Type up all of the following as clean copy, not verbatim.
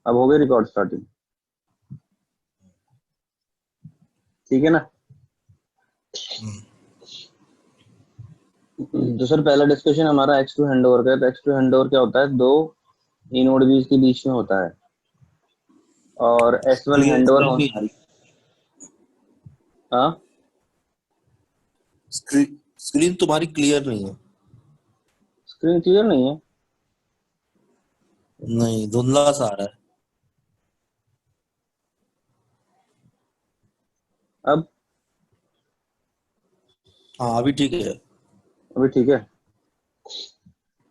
अब हो गई रिकॉर्ड स्टार्टिंग, ठीक है ना। तो सर पहला डिस्कशन हमारा X2 हैंडओवर का है। तो X2 हैंडओवर क्या होता है, दो इनोड बीज के बीच में होता है, और S1 क्लियर हैंडओवर नहीं आ रही, हाँ स्क्रीन तुम्हारी क्लियर नहीं है। स्क्रीन क्लियर नहीं है। नहीं, धुंधला सा आ रहा है। अब हाँ अभी ठीक है। अभी ठीक है।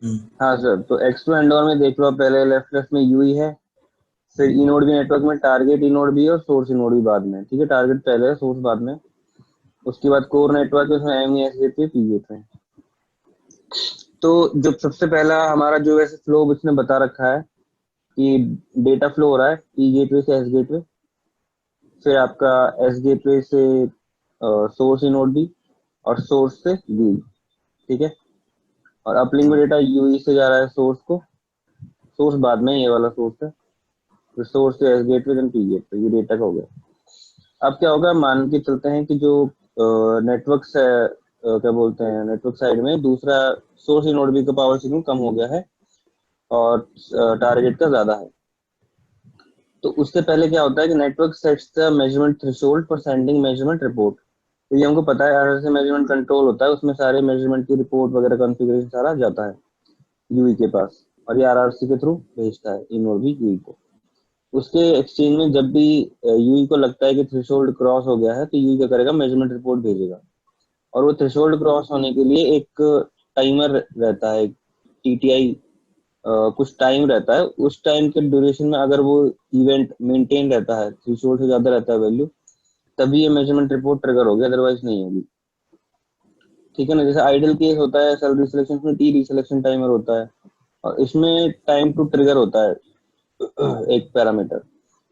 हम्म। हाँ सर, तो X2 हैंडओवर में देख लो आप, पहले लेफ्ट लेफ्ट में यूई है, फिर इनोड भी नेटवर्क में टारगेट इनोड भी है और सोर्स इनोड भी बाद में, ठीक है। टारगेट पहले है, सोर्स बाद में। उसके बाद कोर नेटवर्क है, उसमें एमईएस गेटवे पी गेटवे। तो जब सबसे पहला हमारा जो वैसे फ्लो इसने बता रखा है कि डेटा फ्लो हो रहा है पी गेटवे से एस गेटवे, फिर आपका एस गेटवे से सोर्स इनोड भी, और सोर्स से यूई, ठीक है। और अपलिंक में डेटा यूई से जा रहा है सोर्स को, सोर्स बाद में, ये वाला सोर्स है, फिर सोर्स से S gateway then P gateway, ये डेटा का हो गया। अब क्या होगा, मान के चलते हैं कि जो नेटवर्क से क्या बोलते हैं, नेटवर्क साइड में दूसरा सोर्स इनोड भी का पावर सिग्नल कम हो गया है और टारगेट का ज्यादा है। तो उससे पहले क्या होता है कि network sets the measurement threshold for sending measurement report. तो ये हमको पता है, आरआरसी मेजरमेंट कंट्रोल होता है, उसमें सारे मेजरमेंट की रिपोर्ट वगैरह कॉन्फ़िगरेशन सारा जाता है यूई के पास, और ये आरआरसी के थ्रू भेजता है इनोड भी यूई को। उसके एक्सचेंज में जब भी यूई को लगता है कि थ्रेशोल्ड क्रॉस हो गया है, तो यूई क्या करेगा, मेजरमेंट रिपोर्ट भेजेगा। और वो थ्रेशोल्ड क्रॉस होने के लिए एक टाइमर रहता है, टीटीआई कुछ टाइम रहता है, उस टाइम के ड्यूरेशन में अगर वो इवेंट मेंटेन रहता है, थ्रेशोल्ड से ज्यादा रहता है वैल्यू, तभी ये मेजरमेंट रिपोर्ट ट्रिगर होगी, अदरवाइज नहीं होगी, ठीक है ना। जैसे आइडल केस होता है सेल रिसिलेक्शन में, टी रिसिलेक्शन टाइमर होता है, और इसमें टाइम टू ट्रिगर होता है एक पैरामीटर।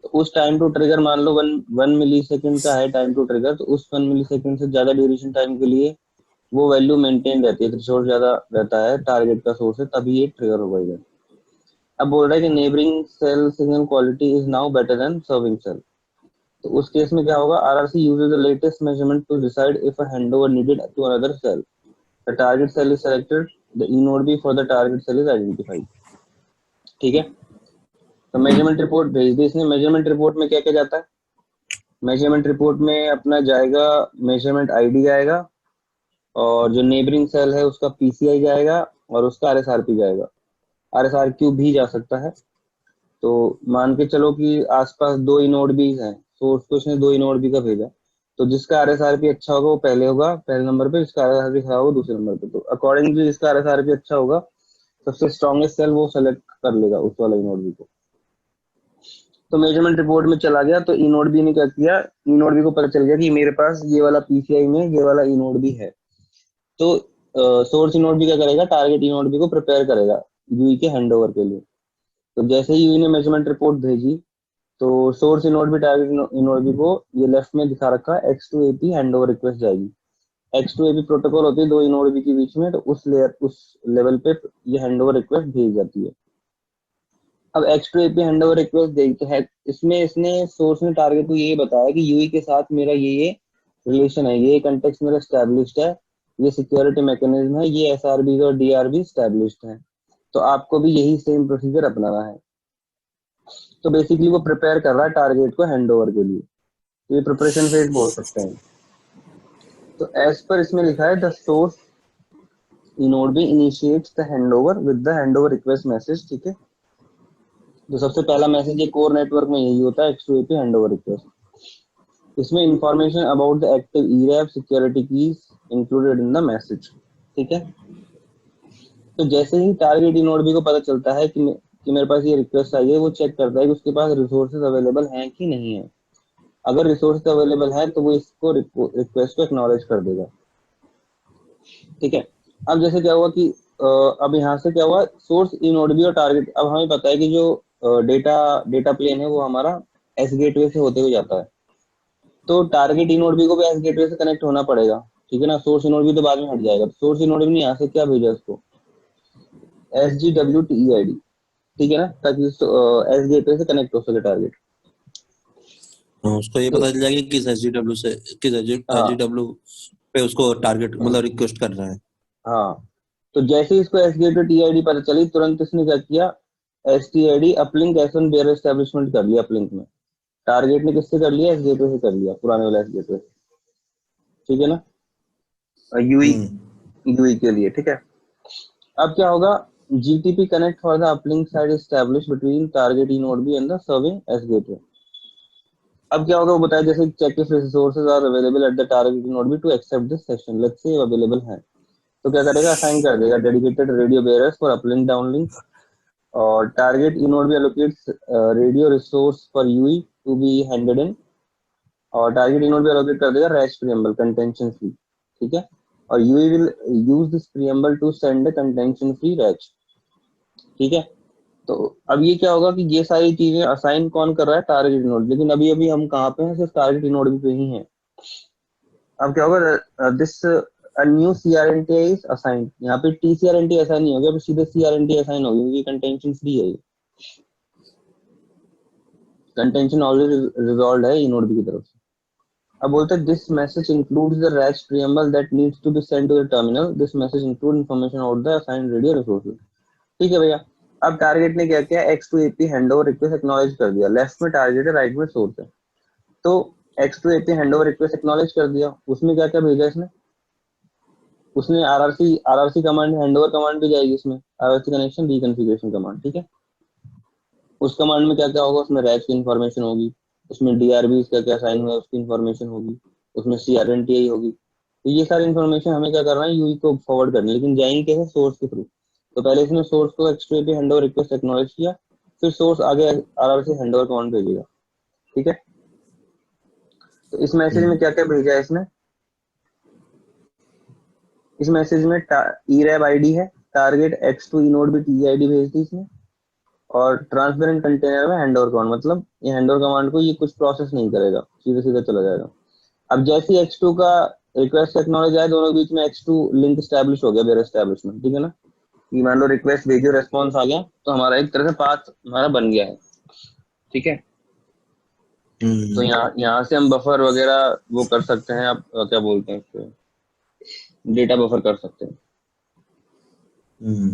तो उस टाइम टू ट्रिगर मान लो 1 मिली सेकेंड का है टाइम टू ट्रिगर, तो उस 1 मिली सेकेंड से ज्यादा ड्यूरेशन टाइम के लिए वो वैल्यू मेंटेन रहती है, थ्रेशोल्ड ज्यादा रहता है, टारगेट का सोर्स है, तभी ये ट्रिगर होगा इवेंट। अब बोल रहा है कि neighbouring cell signal quality is now better than serving cell. तो उस केस में क्या होगा, RRC uses the latest measurement to decide if a handover needed to another cell. The target cell is selected, the eNodeB for the target cell is identified, ठीक है। तो measurement report भेज दी इसने। Measurement report में क्या क्या जाता है, मेजरमेंट रिपोर्ट में अपना जाएगा, मेजरमेंट आईडी जाएगा, और जो नेबरिंग सेल है उसका पीसीआई जाएगा, और उसका आरएसआरपी जाएगा। आरएसआरक्यू भी जा सकता है। तो मान के चलो कि आसपास दो इनोड भी हैं, सोर्स को इसने दो इनोड भी का भेजा, तो जिसका आरएसआरपी अच्छा होगा वो पहले होगा, पहले नंबर पे, जिसका आरएसआरपी खराब होगा दूसरे नंबर पे। तो अकॉर्डिंगली जिसका आरएसआरपी अच्छा होगा, सबसे स्ट्रॉन्गेस्ट सेल वो सेलेक्ट कर लेगा उस वाला इनोड भी को। तो मेजरमेंट रिपोर्ट में चला गया, तो इनोड बी ने क्या किया, इनोड बी को पता चल गया कि मेरे पास ये वाला पीसीआई में ये वाला इनोड भी है। तो सोर्स इनोड भी क्या करेगा, टारगेट इनोड भी को प्रिपेयर करेगा यूई के हैंडओवर के लिए। तो जैसे ही यूई ने मेजरमेंट रिपोर्ट भेजी, तो सोर्स इनोड भी टारगेट इनोड भी को, ये लेफ्ट में दिखा रखा है, X2AP हैंडओवर रिक्वेस्ट जाएगी। X2AP प्रोटोकॉल होती है दो इनोड भी के बीच में, तो उस लेयर, उस लेवल पे ये हैंडओवर रिक्वेस्ट भेज जाती है। अब X2AP हैंडओवर रिक्वेस्ट देखते हैं, इसमें इसने सोर्स ने टारगेट को ये बताया कि यूई के साथ मेरा ये रिलेशन है, ये कंटेक्स्ट मेरा स्टैब्लिश्ड है, ये सिक्योरिटी मैकेनिज्म है, ये एसआरबी और डीआरबी स्टैब्लिश्ड है, तो आपको भी यही सेम प्रोसीजर अपनाना है। तो बेसिकली वो प्रिपेयर कर रहा है टारगेट को हैंडओवर के लिए, तो ये प्रिपरेशन फेज बोल सकते हैं। तो एज पर इसमें लिखा है द सोर्स इनोड भी initiates the handover with the handover request message, ठीक है। तो सबसे पहला मैसेज ये कोर नेटवर्क में यही होता है, X2AP हैंडओवर रिक्वेस्ट। इसमें information about the active ERAB security keys included in the message, ठीक है। तो जैसे ही टारगेट इनोड भी को पता चलता है कि मेरे पास ये रिक्वेस्ट आई है, वो चेक करता है कि उसके पास रिसोर्सेज अवेलेबल हैं कि नहीं है। अगर रिसोर्स अवेलेबल है तो वो इसको रिक्वेस्ट को एक्नॉलेज कर देगा, ठीक है। अब जैसे क्या हुआ कि अब यहाँ से क्या हुआ, सोर्स इनोड भी और टारगेट, अब हमें पता है कि जो डेटा डेटा प्लेन है वो हमारा एस गेटवे से होते हुए जाता है, तो टारगेट इनोड भी को भी एस गेटवे से कनेक्ट होना पड़ेगा, ठीक है ना। सोर्स इनोड भी तो बाद में हट जाएगा। तो सोर्स इनोड भी ने यहाँ से क्या भेजा इसको, SGWTEID, ठीक है ना, ताकि एस गेटवे से कनेक्ट हो सके टारगेट। उसको ये तो पता चल जाएगा कि किस एसडीडब्ल्यू से किस हाँ एसडीडब्ल्यू पे उसको टारगेट मतलब रिक्वेस्ट कर रहा है। हाँ, तो जैसे ही इसको एस गेटवे टीआईडी पता चली, तुरंत इसने क्या किया, S TID uplink S one bearer establishment कर लिया अपलिंक में। टारगेट ने किससे कर लिया, एस गेटवे से कर लिया, पुराने वाला एस गेटवे, ठीक है ना, यूई हम्म यूई के लिए, ठीक है। अब क्या होगा, GTP connect for the uplink side establish between target E node B and the serving S gateway. अब क्या होगा वो बताया, जैसे check if resources are available at the target E node B to accept this session, let's say available है, तो क्या करेगा, असाइन कर देगा dedicated radio bearers for uplink downlink, और target E node B allocates radio resource for UE to be handed in, और target ई node B allocate कर देगा रैश प्रीएम्बल कंटेंशन फ्री, ठीक है, और UE will use this preamble to send contention free RACH, ठीक है। तो अब ये क्या होगा कि ये सारी चीजें असाइन कौन कर रहा है, टारगेट नोड, लेकिन अभी अभी हम कहाँ पे हैं, सिर्फ टारगेट नोड पे ही हैं। अब क्या होगा, दिस न्यू सीआरएनटी इज असाइन, यहाँ पे टीसीआरएनटी असाइन नहीं होगा, सीधे सीआरएनटी असाइन होगी, क्योंकि कंटेंशन फ्री है, कंटेंशन ऑलरेडी रिजॉल्व है इनोड की तरफ से। अब बोलते हैं this message includes the RACH preamble that needs to be send to the terminal, this message include information about the assigned radio resources, ठीक है भैया। अब टारगेट ने क्या किया, X two AP handover request acknowledge कर दिया, लेफ्ट में टारगेट है, राइट में सोर्स है, तो X two AP handover request acknowledge कर दिया, उसमें क्या क्या भेजा इसने, उसने आरआरसी कमांड, हैंडओवर कमांड भी जाएगी इसमें, आरआरसी कनेक्शन रिकॉन्फ़िगरेशन कमांड, ठीक है। उस कमांड में क्या क्या होगा, उसमें रैच की इन्फॉर्मेशन होगी, उसमें डीआरबी क्या क्या साइन हुआ है उसकी इन्फॉर्मेशन होगी, उसमें सीआरएनटीआई होगी, तो ये सारी इन्फॉर्मेशन हमें क्या करना है, यूई को फॉरवर्ड करनी है, लेकिन जाएंगे कैसे, सोर्स के थ्रू। तो पहले इसने सोर्स को X two AP handover request acknowledge किया, फिर सोर्स आगे आरआरसी हैंडओवर कमांड भेजेगा, ठीक है। तो इस मैसेज में क्या क्या भेजा है इसने, इस मैसेज में ईरैब आईडी है, टारगेट एक्स टू इनोड भी टीआईडी भेज दी इसने, और ट्रांसपेरेंट कंटेनर में हैंडओवर कमांड, मतलब ये हैंडओवर कमांड को ये कुछ प्रोसेस नहीं करेगा, सीधे सीधे चला जाएगा। अब जैसे ही एक्स टू का रिक्वेस्ट एक्नॉलेज आए, दोनों के बीच में एक्स टू लिंक स्टैब्लिश हो गया, बेयर एस्टैब्लिशमेंट, ठीक है ना, कि मान लो रिक्वेस्ट भेजो, रेस्पॉन्स आ गया, तो हमारा एक तरह से पाथ हमारा बन गया है, ठीक है। तो यहाँ से हम बफर वगैरह वो कर सकते हैं, आप क्या बोलते हैं उसको, डेटा बफर कर सकते हैं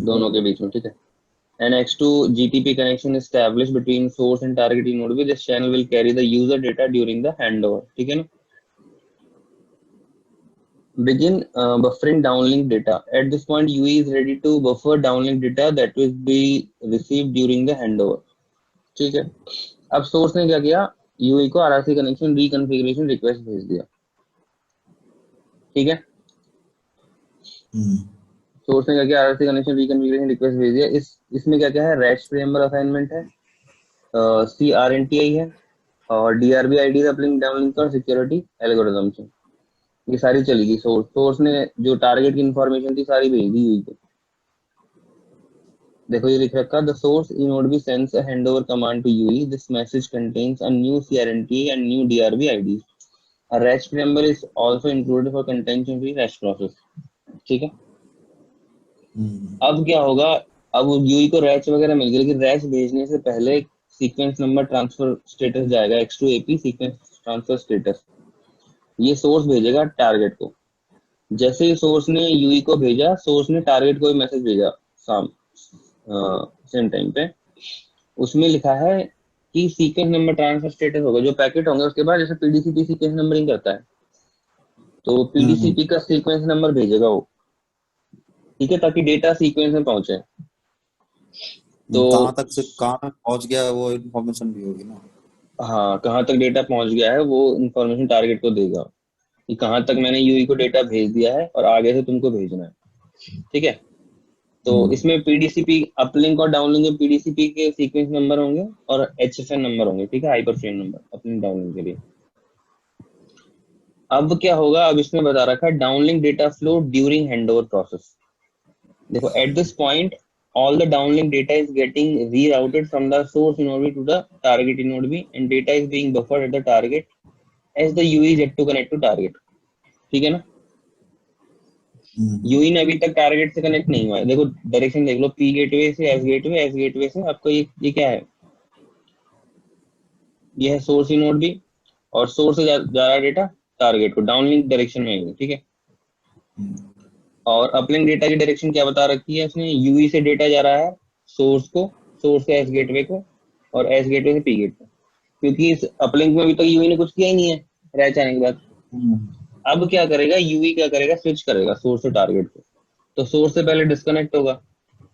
दोनों के बीच में, ठीक है। An X2 GTP connection established between source and target node with this channel will carry the user data during the handover, ठीक है ना। Begin buffering downlink data. At this point, UE is ready to buffer downlink data that will be received during the handover, ठीक है। अब source ने क्या किया, Yui को आरआरसी कनेक्शन रिकॉन्फ़िगरेशन रिक्वेस्ट भेज दिया, ठीक है। सोर्स ने क्या किया, आरआरसी कनेक्शन रिकॉन्फ़िगरेशन रिक्वेस्ट भेज दिया, इसमें क्या क्या है, रैश प्रीएम्बल असाइनमेंट है, सीआरएनटीआई है, और डीआरबी आईडी अपलिंक डाउनलिंक और सिक्योरिटी एल्गोरिथम से, ये सारी चलेगी। सोर्स ने जो टारगेट की इंफॉर्मेशन थी सारी भेज दी हुई को, देखो ये लिख रखा, the source inode B sends a handover command to UE, this message contains a new CRNTI and new DRB ID, a RACH preamble is also included for contention free RACH process, ठीक है। अब क्या होगा, अब Yui को wretch वगैरह मिल गई, लेकिन रैच भेजने से पहले सीक्वेंस नंबर ट्रांसफर स्टेटस जाएगा, X two AP sequence transfer status, ये सोर्स भेजेगा टारगेट को। जैसे ही सोर्स ने यूई को भेजा, सोर्स ने टारगेट को मैसेज भेजा सेम टाइम पे, उसमें लिखा है कि सीक्वेंस नंबर ट्रांसफर स्टेटस होगा, जो पैकेट होंगे उसके बाद, जैसे पीडीसीपी सीक्वेंस नंबरिंग करता है, तो पीडीसीपी का सीक्वेंस नंबर भेजेगा वो, ठीक है, ताकि डेटा सीक्वेंस में पहुंचे। तो कहाँ तक पहुंच गया वो इन्फॉर्मेशन भी होगी ना। हाँ, कहाँ तक डेटा पहुंच गया है वो इन्फॉर्मेशन टारगेट को देगा, कि कहाँ तक मैंने यूई को डेटा भेज दिया है और आगे से तुमको भेजना है, ठीक है। तो इसमें पीडीसीपी अपलिंक और डाउनलिंक में पीडीसीपी के सीक्वेंस नंबर होंगे और एचएफएन नंबर होंगे, ठीक है, hyper frame number uplink downlink के लिए। अब क्या होगा, अब इसमें बता रखा है downlink data flow during handover process. देखो, at this point all the downlink data is getting rerouted from the source node to the target node B, and data is being buffered at the target as the UE is yet to connect to target, ठीक है ना। Yui ने अभी तक target से connect नहीं हुआ है। देखो डायरेक्शन देख लो, पी गेटवे से एस गेटवे, एस गेटवे से आपका ये क्या है, ये है सोर्स नोड भी, और सोर्स से जा रहा है डेटा टारगेट को, डाउनलिंक डायरेक्शन में है, ठीक है। और अपलिंक डेटा की डायरेक्शन क्या बता रखी है इसने, यूई से डेटा जा रहा है सोर्स को, सोर्स से एस गेटवे को, और एस गेटवे से पी गेटवे, क्योंकि इस अपलिंक में अभी तक यूई ने कुछ किया ही नहीं है रैच आने के बाद। अब क्या करेगा यूई, क्या करेगा, स्विच करेगा सोर्स से टारगेट पे, तो सोर्स से पहले डिस्कनेक्ट होगा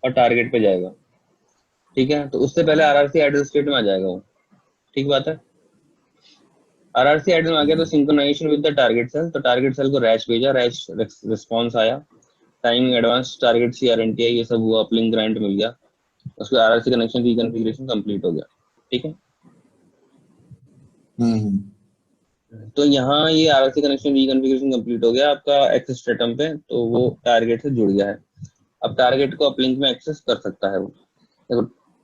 और टारगेट पे जाएगा, ठीक है। तो उससे पहले आरआरसी आइडल स्टेट में आ जाएगा वो, ठीक बात है। आरआरसी आइडल में आ गया तो synchronisation with the target cell, तो टारगेट सेल को रैच भेजा, रैच रिस्पॉन्स आया, टाइमिंग एडवांस टारगेट CRNTI ये सब हुआ, अपलिंक ग्रांट मिल गया, उसके आरआरसी कनेक्शन रिकॉन्फ़िगरेशन कंप्लीट हो गया, ठीक है। तो यहाँ ये आरआरसी कनेक्शन रिकॉन्फ़िगरेशन कंप्लीट हो गया आपका एक्सेस स्टेटम पे, तो वो टारगेट से जुड़ गया है। अब टारगेट को अपलिंक में एक्सेस कर सकता है वो। देखो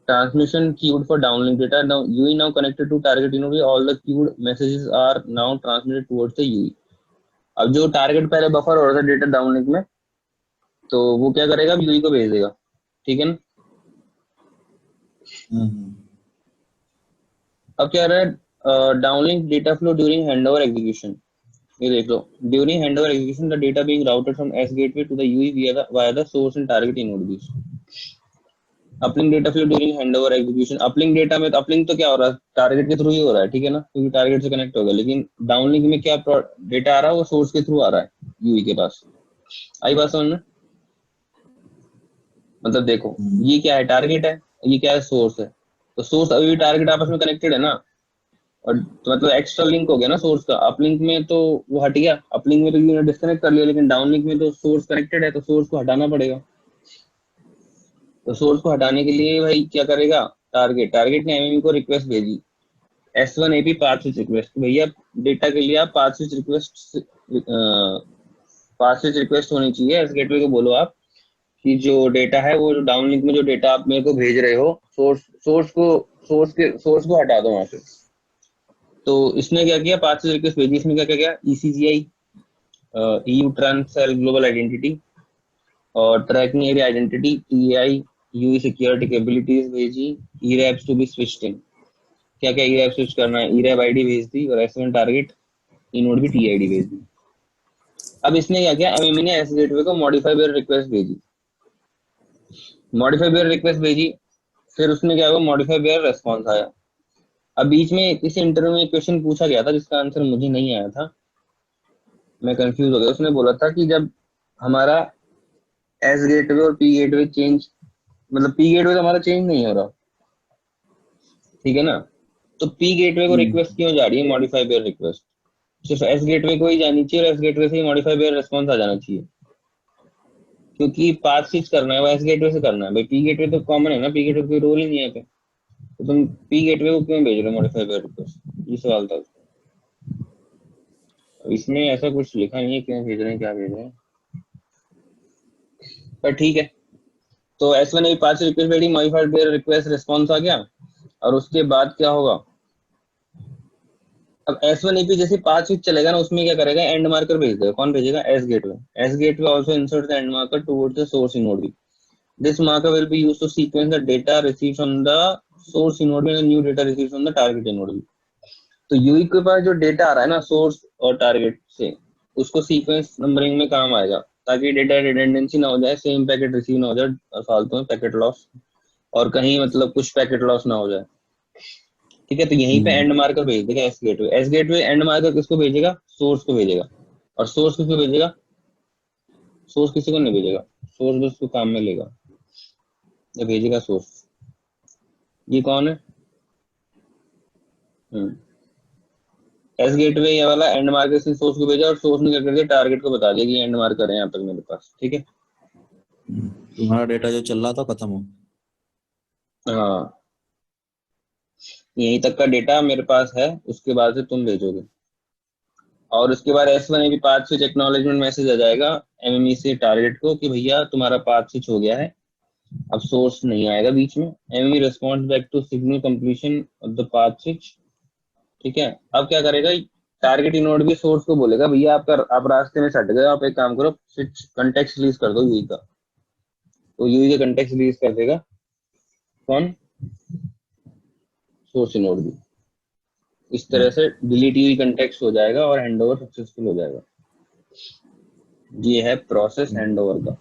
transmission queued for downlink data, now UE now connected to target node, all the queued messages are now transmitted towards the UE। अब जो टारगेट पहले बफर हो रहा था डेटा डाउनलिंक में, तो वो क्या करेगा, अब यूई को भेज देगा, ठीक है ना। अब क्या रहा है, downlink data flow during handover execution, ये देख लो, during handover execution the data being routed from S gateway to the UE via the source and target node. Uplink data flow during handover execution, uplink data में, तो uplink तो क्या हो रहा है, टारगेट के थ्रू ही हो रहा है, ठीक है ना, क्योंकि टारगेट से कनेक्ट हो गया। लेकिन डाउनलिंक में क्या डेटा आ रहा है, वो सोर्स के थ्रू आ रहा है यूई के पास। आई बात समझ में, मतलब देखो ये क्या है, टारगेट है, ये क्या है, सोर्स है। तो सोर्स अभी भी टारगेट आपस में कनेक्टेड है ना, और तो मतलब एक्स्ट्रा लिंक हो गया ना सोर्स का। अपलिंक में तो वो हट गया, अपलिंक में तो यूने डिस्कनेक्ट कर लिया, लेकिन डाउनलिंक में तो सोर्स कनेक्टेड है, तो सोर्स को हटाना पड़ेगा। तो सोर्स को हटाने के लिए भाई क्या करेगा, टारगेट ने एमएमयू को रिक्वेस्ट भेजी, S1 AP path switch request, भैया डेटा के लिए आप पाथ स्विच रिक्वेस्ट होनी चाहिए। एस गेटवे को बोलो आप कि जो डेटा है, वो डाउनलिंक में जो डेटा आप मेरे को भेज रहे हो, सोर्स को हटा दो वहां से। तो इसने क्या किया, पाथ स्विच रिक्वेस्ट भेजी, इसमें क्या क्या किया, ECGI, EU transfer global identity, और tracking area identity TAI, UE security capabilities भेजी, ERAPs to be switched in, क्या क्या ERAP स्विच करना है, ERAP ID भेज दी, और S1 टारगेट इनोड भी TID भेज दी। अब इसने क्या किया, एमएमई ने एस गेटवे को मॉडिफाई बेयर रिक्वेस्ट भेजी, मॉडिफाई बेयर रिक्वेस्ट भेजी, फिर उसमें क्या हुआ, मॉडिफाई बेयर रेस्पॉन्स आया। अब बीच में किसी इंटरव्यू में क्वेश्चन पूछा गया था जिसका आंसर मुझे नहीं आया था, मैं कंफ्यूज हो गया। उसने बोला था कि जब हमारा एस गेटवे और पी गेटवे चेंज, मतलब पी गेटवे तो हमारा चेंज नहीं हो रहा, ठीक है ना, तो पी गेटवे को रिक्वेस्ट क्यों जा रही है मॉडिफाई बेयर रिक्वेस्ट, सिर्फ एस गेटवे को ही जानी चाहिए, और एस गेटवे से ही मॉडिफाई बेयर रेस्पॉन्स आ जाना चाहिए, क्योंकि पाथ स्विच करना है वो एस गेटवे से करना है। भाई पी गेटवे तो कॉमन है ना, पी गेटवे कोई रोल ही नहीं है पे, तो तुम पी गेटवे को क्यों भेज रहे हो मॉडिफाई बेयर रिक्वेस्ट, ये सवाल था। इसमें ऐसा कुछ लिखा नहीं है क्यों भेज रहे हैं, क्या भेज रहे हैं, पर ठीक है। तो S1 पांच रिक्वेस्ट भेजी, मॉडिफाइड बेयर रिक्वेस्ट रिस्पॉन्स आ गया, और उसके बाद क्या होगा, अब S1 जैसे पांच स्विच चलेगा ना, उसमें क्या करेगा, एंड मार्कर भेज देगा, कौन भेजेगा, S gateway also insert the end marker towards the source node. This marker will be used to sequence the data received from the source node and new data received from the target node. तो UE के पास जो data आ रहा है ना source और target से, उसको सीक्वेंस नंबरिंग में काम आएगा, ताकि डेटा रिडंडेंसी ना हो जाए, सेम पैकेट रिसीव ना हो जाए फालतू में पैकेट लॉस, और कहीं मतलब कुछ पैकेट लॉस ना हो जाए, ठीक है। तो यहीं पे एंड मार्कर भेज देगा एस गेटवे एंड मार्कर किसको भेजेगा, सोर्स को भेजेगा, और सोर्स किसको भेजेगा, सोर्स किसी को नहीं भेजेगा, सोर्स बस उसको काम में लेगा, ये भेजेगा सोर्स। ये कौन है, एस गेटवे ये वाला एंड मार्कर से सोर्स को भेजा, और सोर्स ने क्या कर दिया, टारगेट को बता दिया कि एंड मार्कर है यहाँ तक मेरे पास, ठीक है। तुम्हारा डेटा जो चल रहा था खत्म हो। हाँ, यहीं तक का डेटा मेरे पास है, उसके बाद से तुम भेजोगे, और उसके बाद S1 path switch acknowledgement message आ जाएगा एमएमई से टारगेट को कि भैया तुम्हारा पाथ स्विच हो गया है। अब सोर्स नहीं आएगा बीच में, MME response back to signal completion of the path switch, ठीक है। अब क्या करेगा, टारगेट इनोड भी सोर्स को बोलेगा भैया आप रास्ते में सट गए, आप एक काम करो, स्विच कंटेक्स्ट रिलीज कर दो यूई का, तो यूई का कंटेक्स्ट रिलीज कर देगा कौन, सोर्स इनोड भी। इस तरह से डिलीट यूई कंटेक्स्ट हो जाएगा और हैंडओवर सक्सेसफुल हो जाएगा। ये है प्रोसेस हैंडओवर का।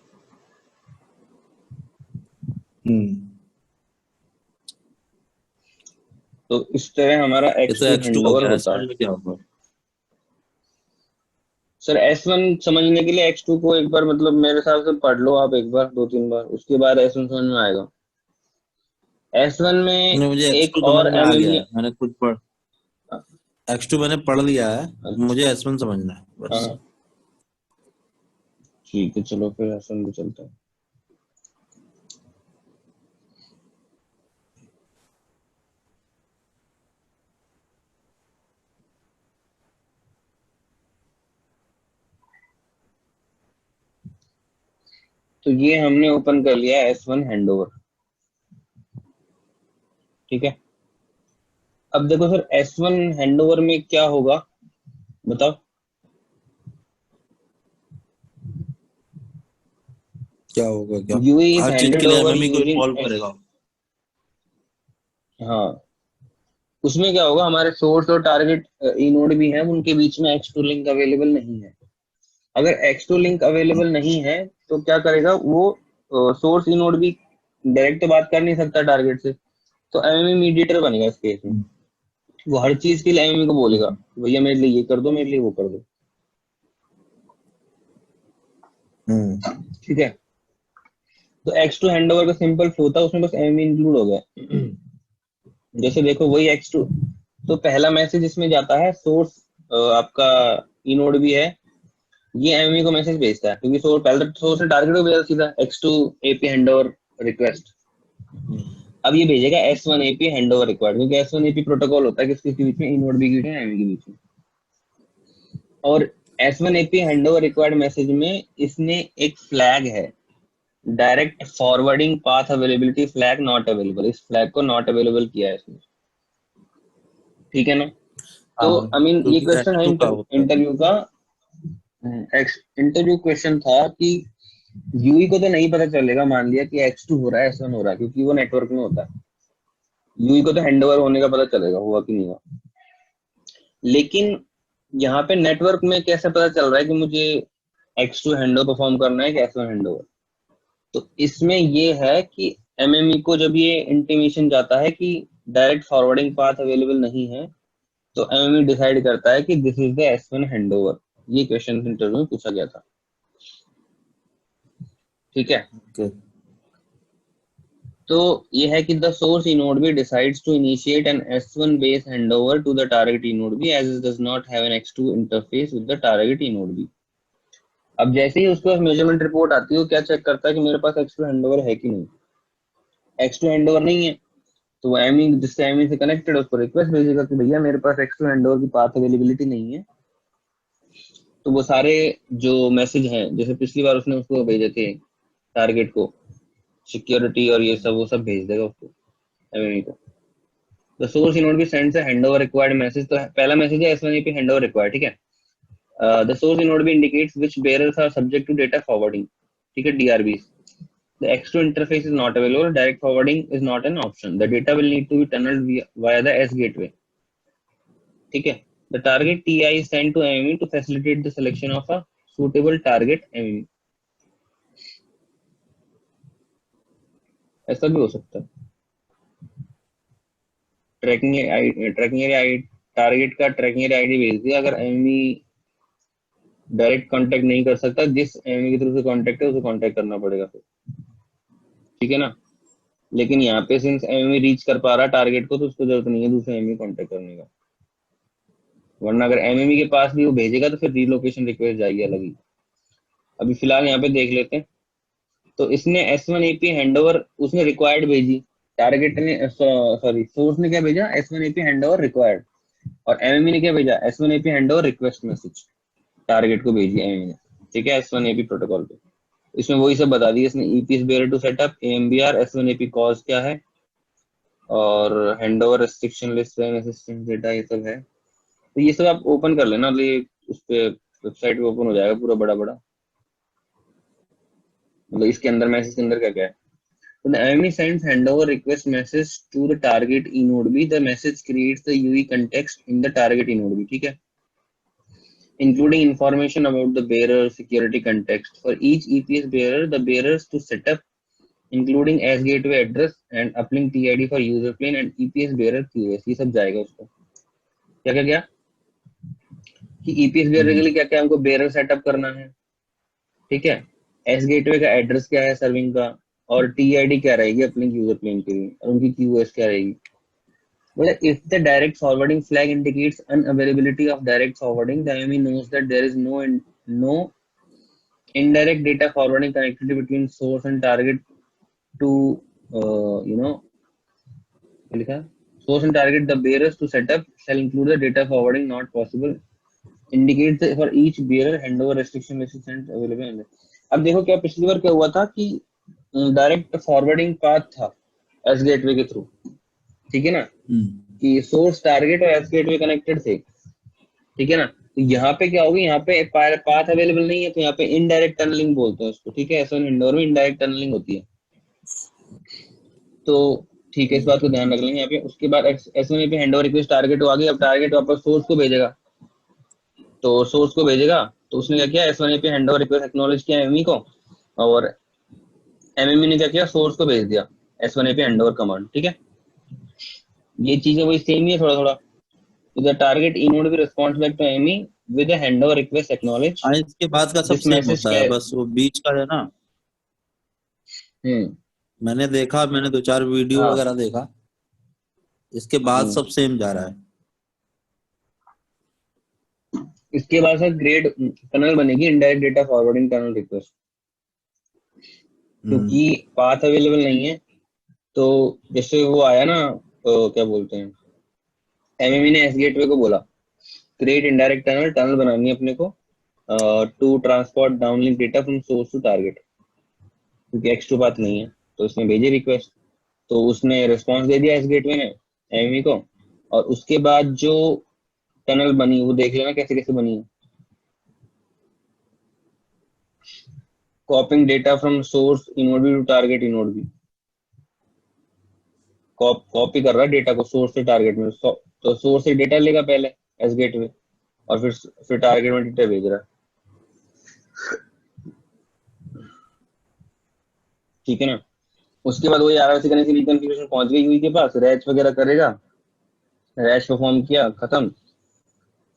तो इस तरह हमारा ये तो X2 X2 हो हैंडओवर गया, होता S1 है। में क्या होगा? सर S1 समझने के लिए X2 को एक बार मतलब मेरे हिसाब से पढ़ लो आप एक बार, 2-3 बार, उसके बाद S1 समझ में आएगा। S1 में नहीं, मुझे एक X2 समझ और में आ गया एमएमई। है, मैंने खुद पढ़ X2 मैंने पढ़ लिया है, मुझे S1 समझना है बस। हाँ ठीक है, चलो फिर S1 पे चलते हैं। तो ये हमने ओपन कर लिया S1 हैंडओवर, ठीक है। अब देखो सर S1 हैंडओवर में क्या होगा बताओ। क्या होगा क्या? यूई इज हर चीज के हैंडेड लिए ओवर एमएमई को यूजिंग इन्वॉल्व एस। करेगा। हाँ, उसमें क्या होगा, हमारे सोर्स और टारगेट इनोड भी हैं, उनके बीच में X2 लिंक अवेलेबल नहीं है। अगर X2 लिंक अवेलेबल नहीं है तो क्या करेगा वो, सोर्स इनोड भी डायरेक्ट तो बात कर नहीं सकता टारगेट से, तो एमएमई मीडिएटर बनेगा इस केस में। वो हर चीज के लिए एमएमई को बोलेगा भैया मेरे लिए ये कर दो, मेरे लिए वो कर दो, ठीक है। तो X2 हैंडओवर का सिंपल फ्लो था, उसमें बस एमएमई इंक्लूड हो गया। जैसे देखो वही X2, तो पहला मैसेज इसमें जाता है सोर्स, आपका इनोड भी है, ये एमएमई को मैसेज भेजता है, क्योंकि सोर्स पहले तो सोर्स ने टारगेट को भेजा सीधा X2 एपी हैंडओवर रिक्वेस्ट। अब ये भेजेगा S1 एपी हैंडओवर रिक्वायर्ड, क्योंकि S1 एपी प्रोटोकॉल होता है किसके बीच में, इनोड भी के बीच में, एमएमई के बीच में। और S1 AP handover required message में इसने एक फ्लैग है, direct forwarding path availability flag not available, इस फ्लैग को नॉट अवेलेबल किया है इसने, ठीक है ना। तो हाँ, आई मीन ये क्योंकि क्वेश्चन है X2 का होता है। इंटरव्यू का, इंटरव्यू क्वेश्चन था कि यूई को तो नहीं पता चलेगा, मान लिया कि X2 हो रहा है S1 हो रहा है, क्योंकि वो नेटवर्क में होता है। यूई को तो हैंडओवर होने का पता चलेगा हुआ कि नहीं हुआ, लेकिन यहाँ पे नेटवर्क में कैसे पता चल रहा है कि मुझे X2 हैंडओवर परफॉर्म करना है कि S1 हैंडओवर। तो इसमें ये है कि एमएमई को जब ये इंटीमेशन जाता है कि डायरेक्ट फॉरवर्डिंग पाथ अवेलेबल नहीं है, तो एमएमई डिसाइड करता है कि this is the S1 handover. ये क्वेश्चन इंटरव्यू में पूछा गया था, ठीक है। Okay. तो ये है कि the source eNode B decides to initiate an S1 base handover to the target eNode B as it does not have an X2 interface with the target eNode B. अब जैसे ही उसके पास मेजरमेंट रिपोर्ट आती है, वो क्या check करता है कि मेरे पास X2 हैंडओवर है कि नहीं। X2 हैंडओवर नहीं है तो वो एमई, जिससे एमई से कनेक्टेड है, उसको रिक्वेस्ट भेजेगा कि भैया मेरे पास X2 हैंडओवर की पाथ अवेलेबिलिटी नहीं है। तो वो सारे जो मैसेज हैं, जैसे पिछली बार उसने उसको भेजे थे टारगेट को, सिक्योरिटी और ये सब, वो सब भेज देगा उसको, एमएमई को। द सोर्स इनोड भी sends a handover required message. तो पहला मैसेज है S1 AP हैंडओवर रिक्वायर्ड, ठीक है। द सोर्स इनोड भी indicates which bearers are subject to data forwarding, ठीक है, DRBs. The X2 interface is not available. Direct forwarding is not an option. The data will need to be tunneled via the S gateway. ठीक है. The target TI is sent to MME to facilitate the selection of a suitable target MME. ऐसा भी हो सकता है। Trekking area target का trekking area ID भेज दिया, अगर एमई डायरेक्ट कांटेक्ट नहीं कर सकता, जिस एमई की तरफ से कांटेक्ट है उसे कांटेक्ट करना पड़ेगा फिर, ठीक है ना। लेकिन यहाँ पे सिंस एमई रीच कर पा रहा टारगेट को, तो उसको जरूरत नहीं है दूसरे एमई कांटेक्ट करने का, वरना अगर एमएमई के पास भी वो भेजेगा तो फिर रीलोकेशन रिक्वेस्ट जाएगी अलग ही। अभी फिलहाल यहाँ पे देख लेते हैं। तो इसने S1 AP हैंडओवर उसने रिक्वायर्ड भेजी, टारगेट ने सॉरी सोर्स ने क्या भेजा, S1 AP हैंडओवर रिक्वायर्ड, और एमएमई ने क्या भेजा, S1 AP handover request message target को भेजी एमएमई ने, ठीक है, S1 AP प्रोटोकॉल पे। इसमें वही सब बता दिया इसने, EP is bearer to setup, AMBR, S1 AP cause क्या है, और handover restriction list, assistant data, ये सब है। तो ये सब आप ओपन कर लेना, ये उस पे वेबसाइट पे ओपन हो जाएगा पूरा बड़ा बड़ा, मतलब इसके अंदर मैसेज के अंदर क्या क्या है। So the enemy sends handover request message to the target inode B. The message creates the UE context in the target inode B. ठीक है, including information about the bearer security context for each EPS bearer, the bearers to set up, including as gateway address and uplink TID for user plane and EPS bearer QoS. ये सब जाएगा उसको। क्या क्या क्या कि EPS bearer के लिए क्या क्या हमको bearer सेटअप करना है, ठीक है, एस गेटवे का एड्रेस क्या है सर्विंग का, और टीआईडी क्या रहेगी अपने यूजर प्लेन के लिए, और उनकी क्यूओएस क्या रहेगी। बोले if the direct forwarding flag indicates unavailability of direct forwarding, the enemy knows that there is no indirect data forwarding connectivity between source and target to क्या लिखा, source and target, the bearers to set up shall include the data forwarding not possible, indicate for each bearer handover restriction and available। अब देखो क्या पिछली बार क्या हुआ था कि डायरेक्ट फॉरवर्डिंग पाथ था एस गेटवे के थ्रू, ठीक है ना, कि सोर्स टारगेट और एस गेटवे कनेक्टेड थे, ठीक है ना। तो यहाँ पे क्या होगी, यहाँ पे पाथ अवेलेबल नहीं है, तो यहाँ पे इनडायरेक्ट टनलिंग बोलते हैं उसको, ठीक है, एस वन विंडोर में इनडायरेक्ट टनलिंग होती है। तो ठीक है, इस बात को ध्यान रख लेंगे यहाँ पे। उसके बाद एस वन पे हैंडओवर रिक्वेस्ट टारगेट को आ गई, अब टारगेट वापस सोर्स को भेजेगा, तो सोर्स को भेजेगा, तो उसने क्या किया, एस वन पे हैंडओवर रिक्वेस्ट एक्नॉलेज किया एमई को, और एमएमई ने क्या किया, सोर्स को भेज दिया एस वन पे हैंडओवर कमांड, ठीक है। ये चीजें वही सेम ही है थोड़ा थोड़ा। तो द टारगेट इनोड भी response back to MME with a handover request acknowledge. इसके बाद का सब दिस सेम मैसेज होता है, बस वो बीच का है ना। मैंने देखा, मैंने 2-4 वीडियो वगैरह देखा, इसके बाद सब सेम जा रहा है। इसके बाद सर ग्रेड टनल बनेगी, indirect data forwarding tunnel request, क्योंकि पाथ अवेलेबल नहीं है। तो जैसे वो आया ना, तो क्या बोलते हैं, एमएमई ने एस गेटवे को बोला क्रिएट इनडायरेक्ट टनल, टनल बनानी है अपने को to transport downlink data from source to target, क्योंकि एक्स2 पाथ नहीं है। तो उसने भेजी रिक्वेस्ट, तो उसने रिस्पॉन्स दे दिया एस गेटवे ने एमएमई को, और उसके बाद जो टनल बनी वो देख लेना कैसे कैसे बनी है। Copying data from source inode B to target inode B, copy कर रहा है डेटा को सोर्स से टारगेट में, तो सोर्स से डेटा लेगा पहले एस गेटवे, और फिर टारगेट में डेटा भेज रहा है, ठीक है ना। उसके बाद वही आरआरसी करने से रिकॉन्फिगरेशन पहुंच गई यूई के पास, रैच वगैरह करेगा, रैच परफॉर्म किया, खत्म।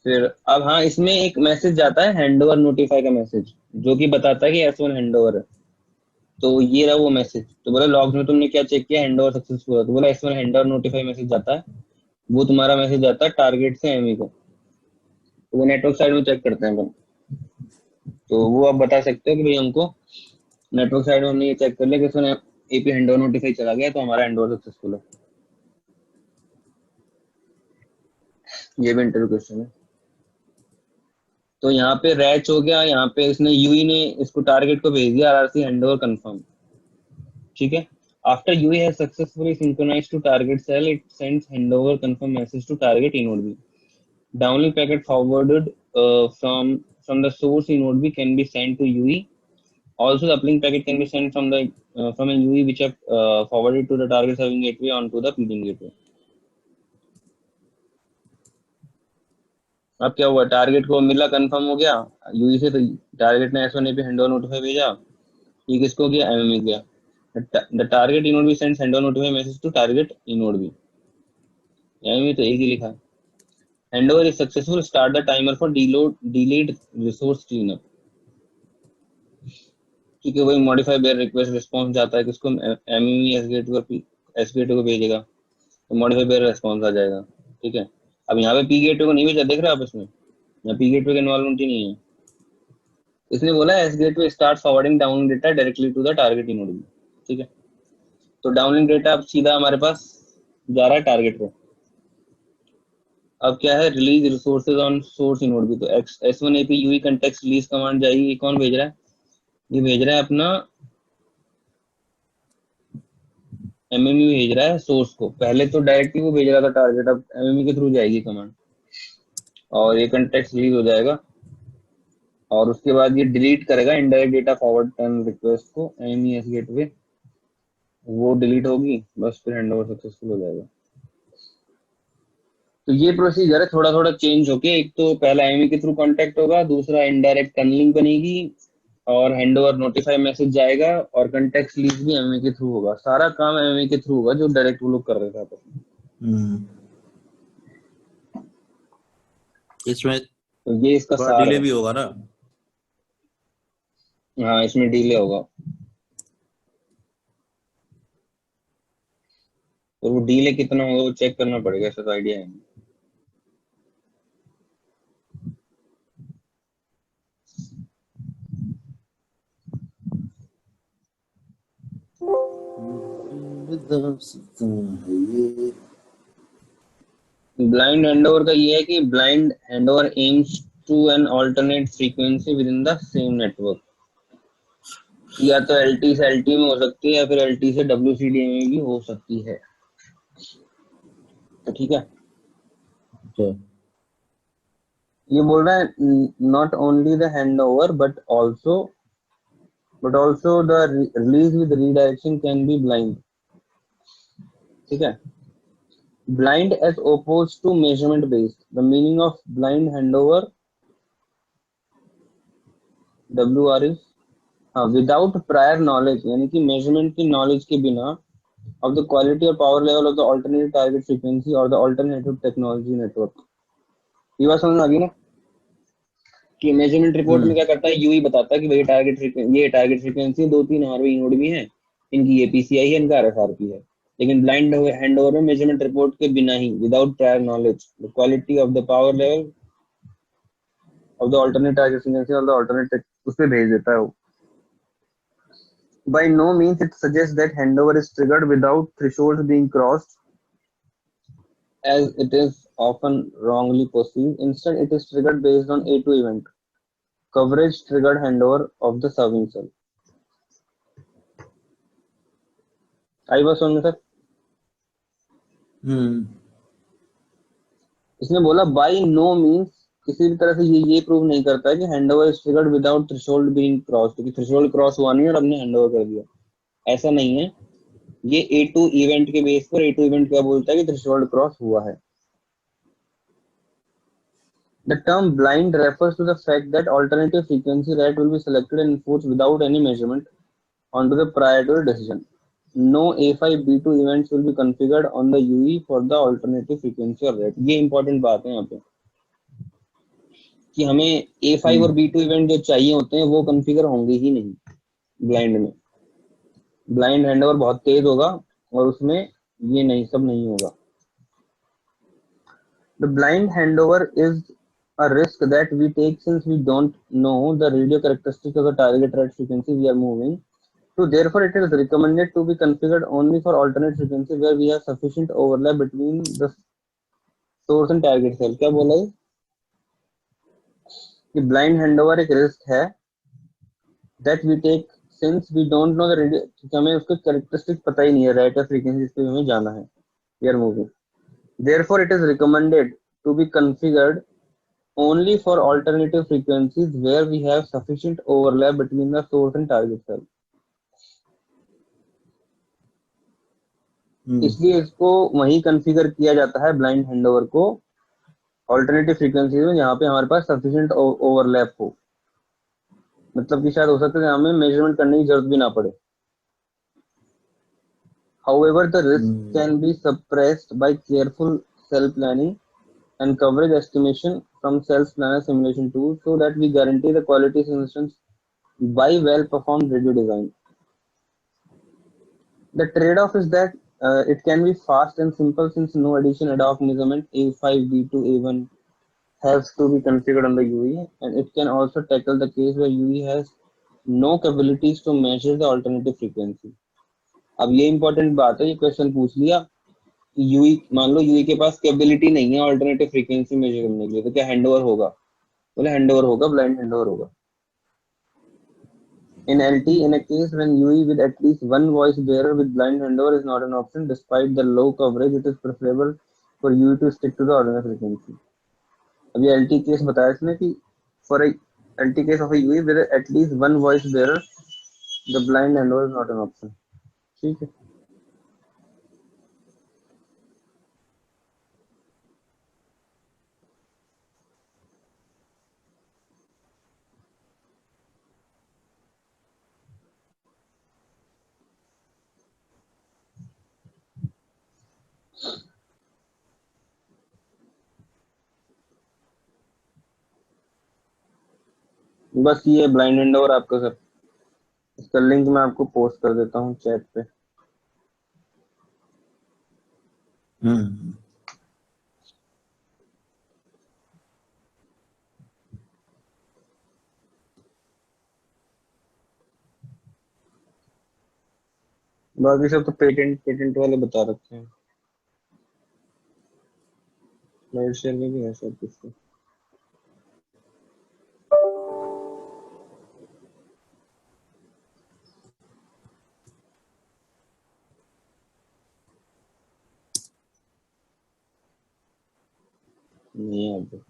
फिर अब हाँ, इसमें एक मैसेज जाता है हैंडओवर नोटिफाई का मैसेज, जो कि बताता है कि S1 हैंडओवर है। तो ये रहा वो मैसेज। तो बोला लॉग में तुमने क्या चेक किया, हैंडओवर सक्सेसफुल है, तो बोला S1 हैंडओवर नोटिफाई मैसेज जाता है, वो तुम्हारा मैसेज जाता है टारगेट से एमई को। तो वो नेटवर्क साइड में चेक करते हैं अपन, तो वो आप बता सकते हो कि भाई हमको नेटवर्क साइड में हमने ये चेक कर लिया कि उसने एपी हैंडओवर नोटिफाई चला गया, तो हमारा हैंडओवर सक्सेसफुल है। ये भी इंटरव्यू क्वेश्चन है। तो यहाँ पे रैच हो गया, यहाँ पे इसने यूई ने इसको टारगेट को भेज दिया आरआरसी हैंडओवर कंफर्म, ठीक है। After UE has successfully synchronised to target cell, it sends handover confirm message to target inode B. Downlink packet forwarded from the source in node B can be sent to UE. Also, the uplink packet can be sent from the from a UE which have forwarded to the target serving gateway onto the peering gateway. अब क्या हुआ, target को मिला, confirm हो गया Yui से, तो target ने S1 पे हैंडओवर नोटिफाई भेजा, ये किसको किया, एमएमई किया। The target inode B sends handover notify message to target inode B, MME तो एक ही लिखा। Handover is successful, start the timer for delayed resource cleanup, ठीक है। वही मॉडिफाई बेयर रिक्वेस्ट रिस्पांस जाता है किसको, एमईई एस गेटवे को भेजेगा, तो मॉडिफाई बेयर रिस्पांस आ जाएगा, ठीक है। अब यहाँ पे पी गेटवे को नहीं भेजा, देख रहे हो आप इसमें, यहाँ पी गेटवे का इन्वॉल्वमेंट ही नहीं है। इसने बोला S gateway start forwarding down data directly to the target eNode, ठीक है। तो डाउनलिंक डेटा अब सीधा हमारे पास जा रहा है टारगेट पे। अब क्या है, release resources on source eNode भी, तो S1 AP UE context release command जाएगी, कौन भेज रहा है, ये भेज रहा है अपना एमएमई भेज रहा है सोर्स को, पहले तो डायरेक्टली वो भेज रहा था टारगेट, अब एमएमई के थ्रू जाएगी कमांड। और ये कंटेक्स्ट रिलीज हो जाएगा और उसके बाद ये डिलीट करेगा indirect data forward turn request को एमईएस गेटवे, वो डिलीट होगी बस, फिर हैंडओवर सक्सेसफुल हो जाएगा। तो ये प्रोसीजर है थोड़ा थोड़ा चेंज होके, एक तो पहला एमई के थ्रू कांटेक्ट होगा, दूसरा इनडायरेक्ट टनलिंग बनेगी और हैंडओवर नोटिफाई मैसेज जाएगा और कंटेक्स्ट लीज भी एमई के थ्रू होगा। सारा काम एमई के थ्रू होगा जो डायरेक्ट वो लोग कर रहे थे आपस में। इसमें तो ये इसका थोड़ा सार डिले है। भी होगा ना? हाँ इसमें डिले होगा, तो वो डिले कितना होगा वो चेक करना पड़ेगा, ऐसा तो आइडिया है नहीं। ब्लाइंड हैंडओवर का ये है कि blind handover aims to an alternate frequency within the same network. या तो एलटी से एलटी में हो सकती है या फिर एलटी से डब्ल्यूसीडी में भी हो सकती है। तो ठीक है, ये बोल रहा है not only the handover but also the release with redirection can be blind. ठीक है, blind as opposed to measurement based. The meaning of blind handover WR is without prior knowledge, यानी कि measurement की knowledge के बिना of the quality or power level of the alternative target frequency or the alternative technology network। ये बात समझ में आ गई ना कि मेजरमेंट रिपोर्ट में क्या करता है, यूई बताता है कि भाई ये टारगेट फ्रीक्वेंसी, 2-3 आरवी नोड भी हैं, इनकी ये पीसीआई है, इनका आरएफआरपी है। लेकिन ब्लाइंड हैंडओवर में मेजरमेंट रिपोर्ट के बिना ही, without prior knowledge, the quality of the power level of the alternate target frequency और द अल्टरनेट उस पे भेज देता है वो। By no means it suggests that handover is triggered without thresholds being crossed, as it is often wrongly perceived. Instead, it is triggered based on A2 event, coverage triggered handover of the serving cell। आई बात समझ में sir? इसने बोला bye no means, किसी भी तरह से ये प्रूव नहीं करता है कि handover is triggered without threshold being cross, क्योंकि थ्रेशोल्ड क्रॉस हुआ नहीं और हमने हैंडओवर कर दिया, ऐसा नहीं है। ये A2 इवेंट के बेस पर, A2 इवेंट क्या बोलता है कि थ्रेशोल्ड क्रॉस हुआ है। The term blind refers to the fact that alternative frequency rate will be selected and enforced without any measurement onto the prior to the decision. No A5 B2 events will be configured on the UE for the alternative frequency or rate। ये important बात है यहाँ पे कि हमें A5 और B2 event जो चाहिए होते हैं वो कॉन्फ़िगर होंगे ही नहीं ब्लाइंड में। ब्लाइंड हैंडओवर बहुत तेज होगा और उसमें ये नहीं, सब नहीं होगा। The blind handover is a risk that we take since we don't know the radio characteristics of the target rate frequency we are moving to. Therefore, it is recommended to be configured only for alternate frequency where we have sufficient overlap between the source and target cell। क्या बोला है कि blind handover एक risk है that we take since we don't know the radio, क्योंकि हमें उसके characteristics पता ही नहीं है rate या frequency जिस पे हमें जाना है, we are moving। Therefore, it is recommended to be configured only for alternative frequencies where we have sufficient overlap between the source and target cell। इसलिए इसको वही कॉन्फ़िगर किया जाता है ब्लाइंड हैंडओवर को ऑल्टरनेटिव फ्रीक्वेंसीज में जहां पे हमारे पास सफिशिएंट ओवरलैप हो, मतलब कि शायद हो सकता है हमें मेजरमेंट करने की जरूरत भी ना पड़े। However, the risk can be suppressed by careful cell planning and coverage estimation from cells planner simulation tools so that we guarantee the quality simulations by well performed radio design। The trade-off is that it can be fast and simple since no addition ad hoc measurement A5 B2 A1 has to be configured on the UE, and it can also tackle the case where UE has no capabilities to measure the alternative frequency। अब ये important बात है, ये question पूछ लिया कि Yui, मान लो Yui के पास कैपेबिलिटी नहीं है अल्टरनेटिव फ्रीक्वेंसी मेजर करने के लिए, तो क्या हैंडओवर होगा? बोले हैंडओवर होगा, ब्लाइंड हैंडओवर होगा। In LT, in a case when UE with at least one voice bearer with blind handover is not an option, despite the low coverage, it is preferable for UE to stick to the ordinary frequency। अभी LTE case बताया इसने कि for LTE case of UE there at least one voice bearer the blind handover is not an option. ठीक है, बस ये blind handover आपका sir. इसका लिंक मैं आपको पोस्ट कर देता हूँ चैट पे। हम्म। बाकी सब तो पेटेंट पेटेंट वाले बता रखे हैं, स्लाइड शेयर में भी है सब कुछ तो। नहीं है अब।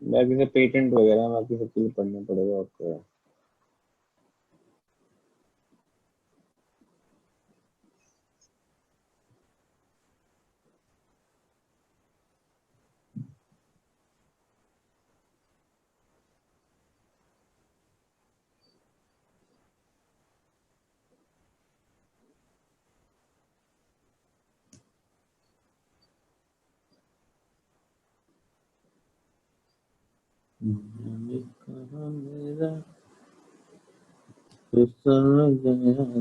बाकी सब पेटेंट वगैरह बाकी सबके लिए पढ़ना पड़ेगा आपको। मेरा फिसल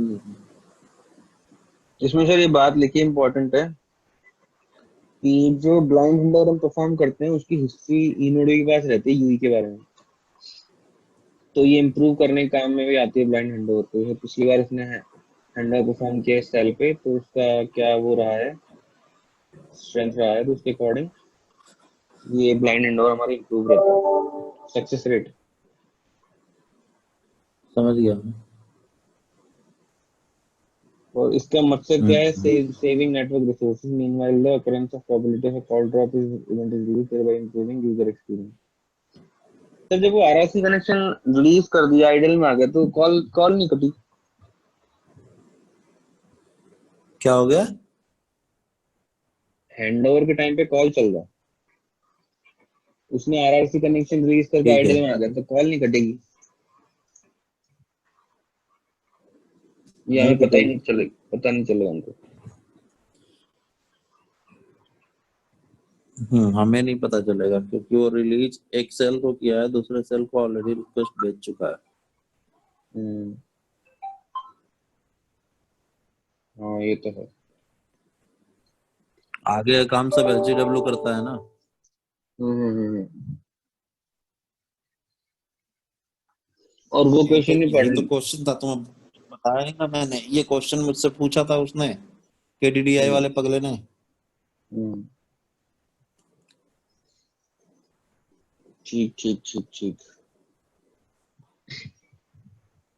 गया। इसमें सर ये बात लिखी इंपॉर्टेंट है कि जो ब्लाइंड हैंडओवर हम परफॉर्म करते हैं उसकी हिस्ट्री इनोडो के पास रहती है यूई के बारे में। तो ये इम्प्रूव करने के काम में भी आती है ब्लाइंड हैंडओवर को। जैसे पिछली बार इसने हैंडओवर परफॉर्म किया इस सेल पे, तो उसका क्या वो रहा है, स्ट्रेंथ रहा है, तो उसके अकॉर्डिंग ये ब्लाइंड हैंडओवर हमारा इम्प्रूव रहता है सक्सेस रेट। समझ गया मैं। और इसका मकसद क्या है, hmm. Saving network resources meanwhile the occurrence of probability of a call drop is event is reduced thereby improving user experience। तो जब वो आरआरसी कनेक्शन रिलीज कर दिया, आइडल में आ गया, तो कॉल कॉल नहीं कटी। क्या हो गया? हैंडओवर के टाइम पे कॉल चल रहा, उसने आरआरसी कनेक्शन रिलीज करके ठीक है। आइडल में आ गया, तो कॉल नहीं कटेगी। ये नहीं हमें पता ही कटेगी। नहीं चलेगा, पता नहीं चलेगा हमको। हमें नहीं पता चलेगा क्योंकि वो रिलीज एक सेल को किया है, दूसरे सेल को ऑलरेडी रिक्वेस्ट भेज चुका है। हम्म, हाँ ये तो है। आगे का काम सब एलजीडब्ल्यू करता है ना। और वो क्वेश्चन नहीं पढ़। ये तो क्वेश्चन था, तुम्हें बताया नहीं ना मैंने, ये क्वेश्चन मुझसे पूछा था उसने, केडीडीआई हम्म, वाले पगले ने। हम्म, ठीक ठीक ठीक ठीक।